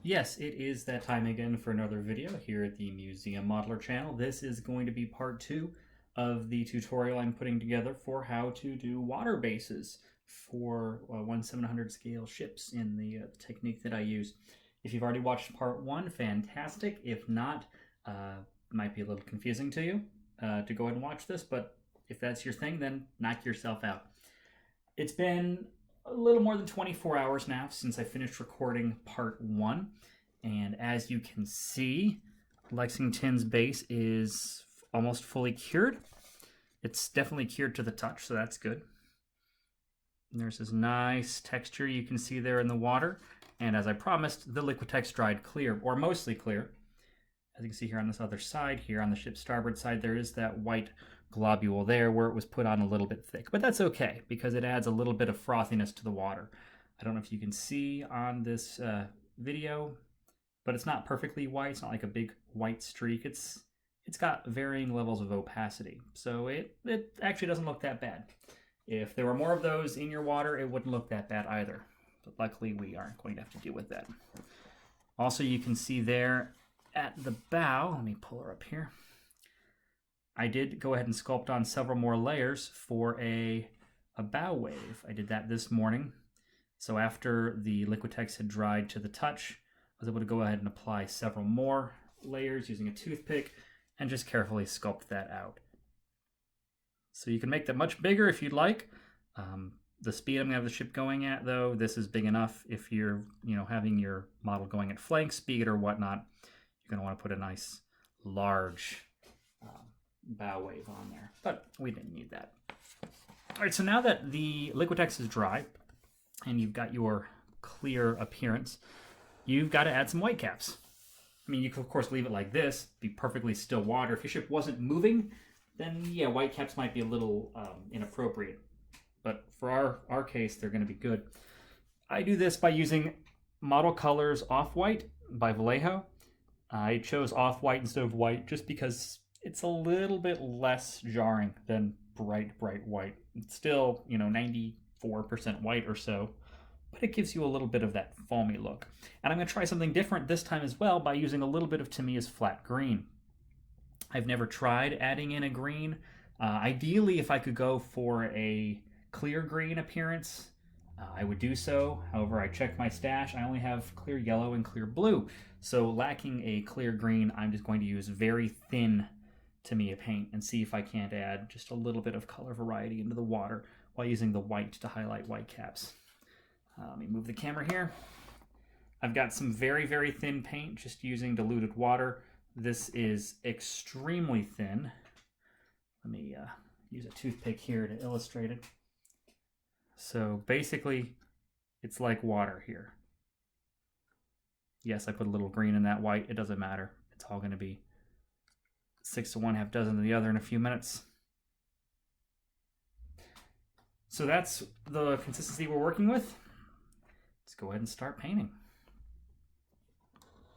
Yes, it is that time again for another video here at the Museum Modeler channel. This is going to be part 2 of the tutorial I'm putting together for how to do water bases for 1/700 scale ships in the technique that I use. If you've already watched part 1, fantastic. If not, might be a little confusing to you to go ahead and watch this, but if that's your thing, then knock yourself out. It's been a little more than 24 hours now since I finished recording part 1, and as you can see, Lexington's base is almost fully cured. It's definitely cured to the touch, so that's good. And there's this nice texture you can see there in the water, and as I promised, the Liquitex dried clear, or mostly clear. As you can see here on this other side, here on the ship's starboard side, there is that white globule there where it was put on a little bit thick, but that's okay because it adds a little bit of frothiness to the water. I don't know if you can see on this video, but it's not perfectly white. It's not like a big white streak. It's got varying levels of opacity, so it actually doesn't look that bad. If there were more of those in your water, it wouldn't look that bad either, but luckily we aren't going to have to deal with that. Also, you can see there at the bow, let me pull her up here, I did go ahead and sculpt on several more layers for a bow wave. I did that this morning. So after the Liquitex had dried to the touch, I was able to go ahead and apply several more layers using a toothpick and just carefully sculpt that out. So you can make that much bigger if you'd like. The speed I'm going to have the ship going at, though, this is big enough. If you're having your model going at flank speed or whatnot, you're going to want to put a nice large bow wave on there, but we didn't need that. All right, so now that the Liquitex is dry and you've got your clear appearance, you've got to add some whitecaps. I mean, you could of course leave it like this, be perfectly still water. If your ship wasn't moving, then yeah, whitecaps might be a little inappropriate, but for our case, they're going to be good. I do this by using Model Colors Off-White by Vallejo. I chose off-white instead of white just because it's a little bit less jarring than bright white. It's still, 94% white or so, but it gives you a little bit of that foamy look. And I'm going to try something different this time as well by using a little bit of Tamiya's flat green. I've never tried adding in a green. Ideally, if I could go for a clear green appearance, I would do so. However, I checked my stash. I only have clear yellow and clear blue. So lacking a clear green, I'm just going to use very thin Tamiya paint and see if I can't add just a little bit of color variety into the water while using the white to highlight whitecaps. Let me move the camera here. I've got some very, very thin paint just using diluted water. This is extremely thin. Let me use a toothpick here to illustrate it. So basically, it's like water here. Yes, I put a little green in that white. It doesn't matter. It's all going to be 6 to 1, half dozen to the other in a few minutes. So that's the consistency we're working with. Let's go ahead and start painting.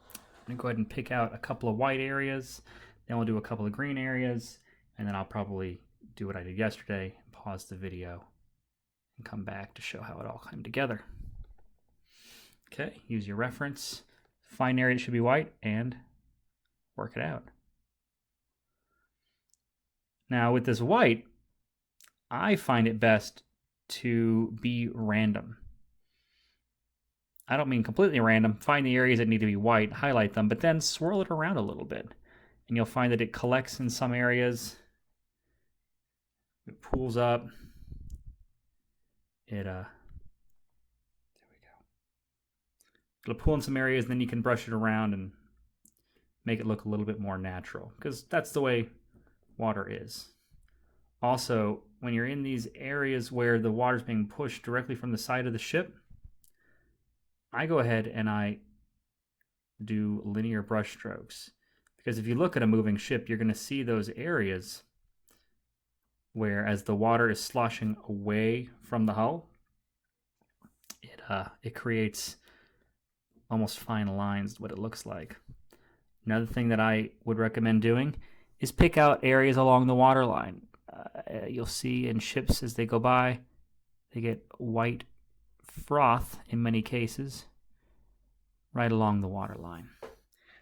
I'm going to go ahead and pick out a couple of white areas. Then we'll do a couple of green areas. And then I'll probably do what I did yesterday, pause the video, and come back to show how it all came together. Okay, use your reference. Find area that should be white and work it out. Now with this white, I find it best to be random. I don't mean completely random. Find the areas that need to be white, highlight them, but then swirl it around a little bit. And you'll find that it collects in some areas. It pools up. There we go. It'll pool in some areas, and then you can brush it around and make it look a little bit more natural, because that's the way water is. Also, when you're in these areas where the water's being pushed directly from the side of the ship, I go ahead and I do linear brush strokes. Because if you look at a moving ship, you're going to see those areas where, as the water is sloshing away from the hull, it creates almost fine lines, what it looks like. Another thing that I would recommend doing is pick out areas along the waterline. You'll see in ships as they go by, they get white froth in many cases, right along the water line.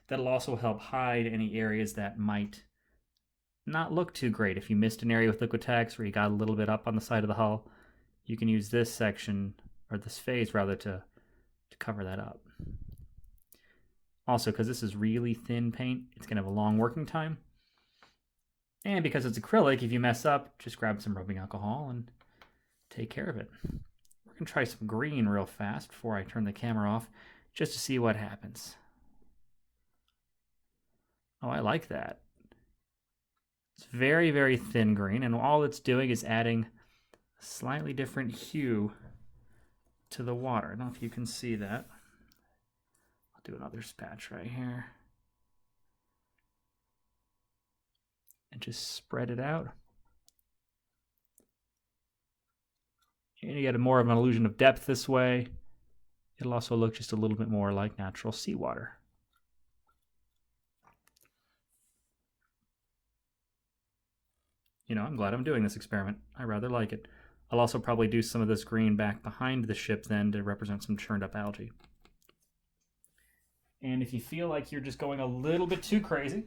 That'll also help hide any areas that might not look too great. If you missed an area with Liquitex where you got a little bit up on the side of the hull, you can use this section, or this phase rather, to cover that up. Also, because this is really thin paint, it's going to have a long working time. And because it's acrylic, if you mess up, just grab some rubbing alcohol and take care of it. We're going to try some green real fast before I turn the camera off, just to see what happens. Oh, I like that. It's very, very thin green, and all it's doing is adding a slightly different hue to the water. I don't know if you can see that. I'll do another spatch right here. And just spread it out. And you get more of an illusion of depth this way. It'll also look just a little bit more like natural seawater. You know, I'm glad I'm doing this experiment. I rather like it. I'll also probably do some of this green back behind the ship then to represent some churned up algae. And if you feel like you're just going a little bit too crazy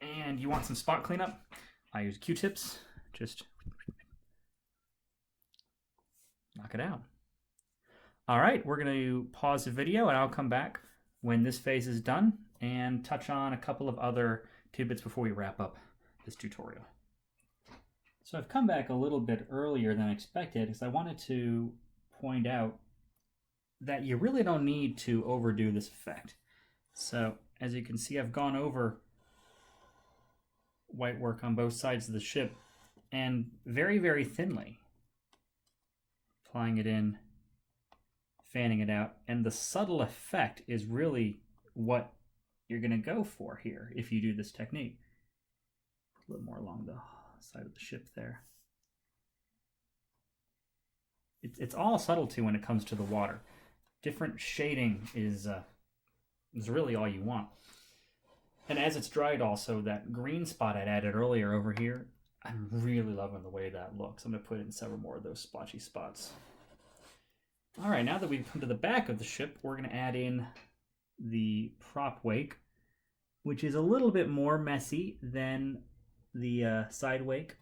and you want some spot cleanup, I use Q-tips. Just knock it out. All right, we're going to pause the video and I'll come back when this phase is done and touch on a couple of other tidbits before we wrap up this tutorial. So I've come back a little bit earlier than expected because I wanted to point out that you really don't need to overdo this effect. So as you can see, I've gone over white work on both sides of the ship and very, very thinly. Applying it in, fanning it out, and the subtle effect is really what you're going to go for here if you do this technique. A little more along the side of the ship there. It's all subtlety when it comes to the water. Different shading is really all you want. And as it's dried also, that green spot I'd added earlier over here, I'm really loving the way that looks. I'm going to put in several more of those splotchy spots. All right, now that we've come to the back of the ship, we're going to add in the prop wake, which is a little bit more messy than the side wake.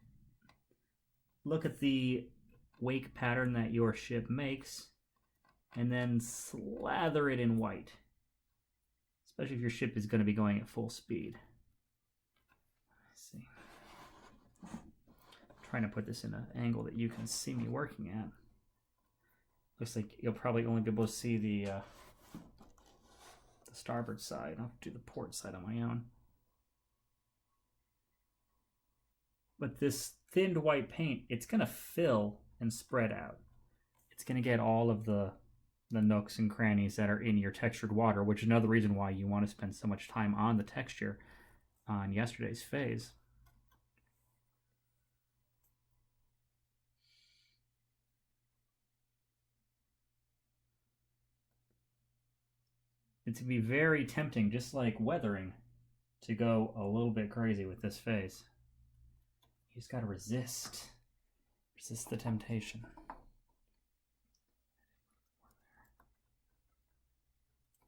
Look at the wake pattern that your ship makes and then slather it in white, especially if your ship is going to be going at full speed. Let's see. I'm trying to put this in an angle that you can see me working at. Looks like you'll probably only be able to see the starboard side. I'll do the port side on my own. But this thinned white paint, it's going to fill and spread out. It's going to get all of the nooks and crannies that are in your textured water, which is another reason why you want to spend so much time on the texture on yesterday's phase. It's going to be very tempting, just like weathering, to go a little bit crazy with this phase. You just got to resist the temptation.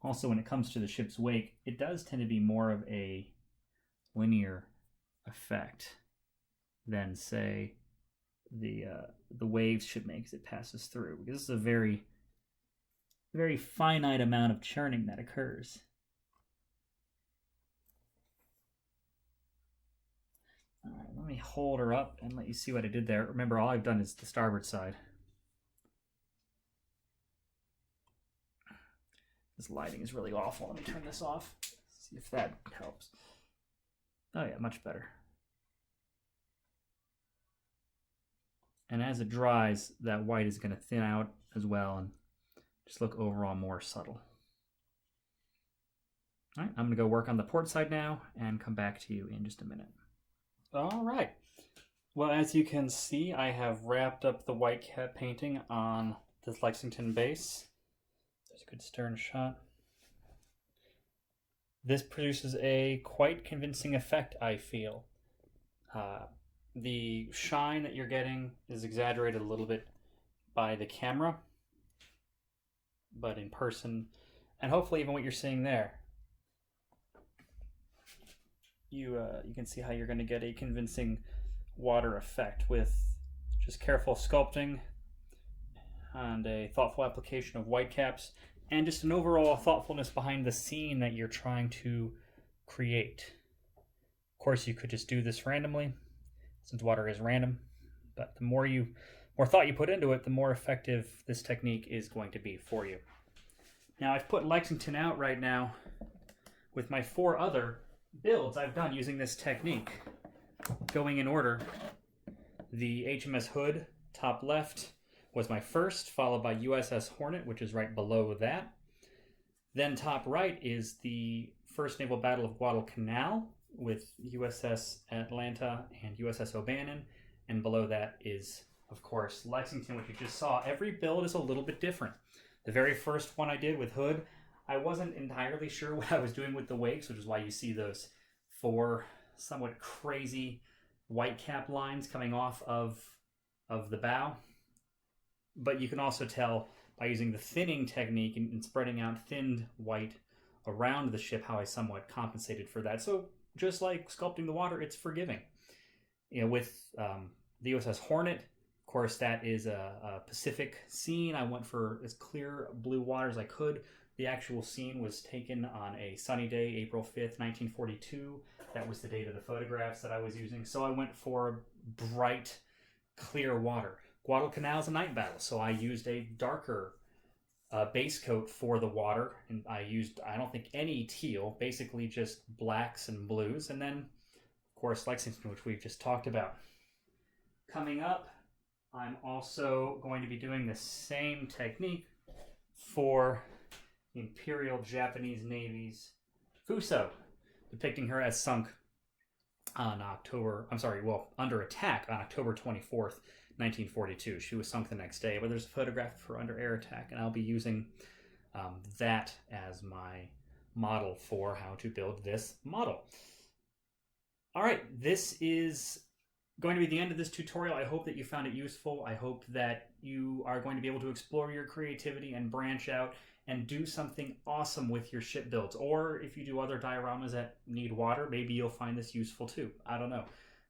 Also, when it comes to the ship's wake, it does tend to be more of a linear effect than, say, the waves ship makes it passes through. Because this is a very, very finite amount of churning that occurs. All right, let me hold her up and let you see what I did there. Remember, all I've done is the starboard side. This lighting is really awful. Let me turn this off. See if that helps. Oh yeah, much better. And as it dries, that white is going to thin out as well and just look overall more subtle. All right, I'm going to go work on the port side now and come back to you in just a minute. All right. Well, as you can see, I have wrapped up the whitecap painting on this Lexington base. There's a good stern shot. This produces a quite convincing effect, I feel. The shine that you're getting is exaggerated a little bit by the camera. but in person, and hopefully even what you're seeing there, you can see how you're going to get a convincing water effect with just careful sculpting and a thoughtful application of whitecaps and just an overall thoughtfulness behind the scene that you're trying to create. Of course, you could just do this randomly, since water is random, but the more thought you put into it, the more effective this technique is going to be for you. Now, I've put Lexington out right now with my 4 other builds I've done using this technique. Going in order, the HMS Hood, top left, was my first, followed by USS Hornet, which is right below that. Then top right is the First Naval Battle of Guadalcanal with USS Atlanta and USS O'Bannon. And below that is, of course, Lexington, which you just saw. Every build is a little bit different. The very first one I did with Hood, I wasn't entirely sure what I was doing with the wakes, which is why you see those 4 somewhat crazy white cap lines coming off of the bow. But you can also tell by using the thinning technique and spreading out thinned white around the ship how I somewhat compensated for that. So just like sculpting the water, it's forgiving. With the USS Hornet, of course, that is a Pacific scene. I went for as clear blue water as I could. The actual scene was taken on a sunny day, April 5th, 1942. That was the date of the photographs that I was using. So I went for bright, clear water. Guadalcanal is a night battle, so I used a darker base coat for the water. And I used, I don't think, any teal, basically just blacks and blues. And then, of course, Lexington, which we've just talked about. Coming up, I'm also going to be doing the same technique for Imperial Japanese Navy's Fuso, depicting her as sunk on under attack on October 24th, 1942. She was sunk the next day, but there's a photograph of her under air attack, and I'll be using that as my model for how to build this model. All right, this is going to be the end of this tutorial. I hope that you found it useful. I hope that you are going to be able to explore your creativity and branch out and do something awesome with your ship builds. Or if you do other dioramas that need water, maybe you'll find this useful too. I don't know.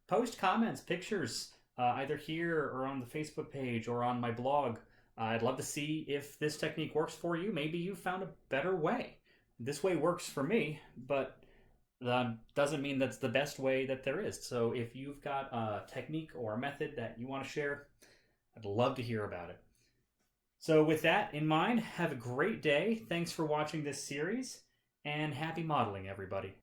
Post comments, pictures, either here or on the Facebook page or on my blog. I'd love to see if this technique works for you. Maybe you found a better way. This way works for me, but doesn't mean that's the best way that there is. So if you've got a technique or a method that you want to share, I'd love to hear about it. So with that in mind, have a great day. Thanks for watching this series, and happy modeling, everybody.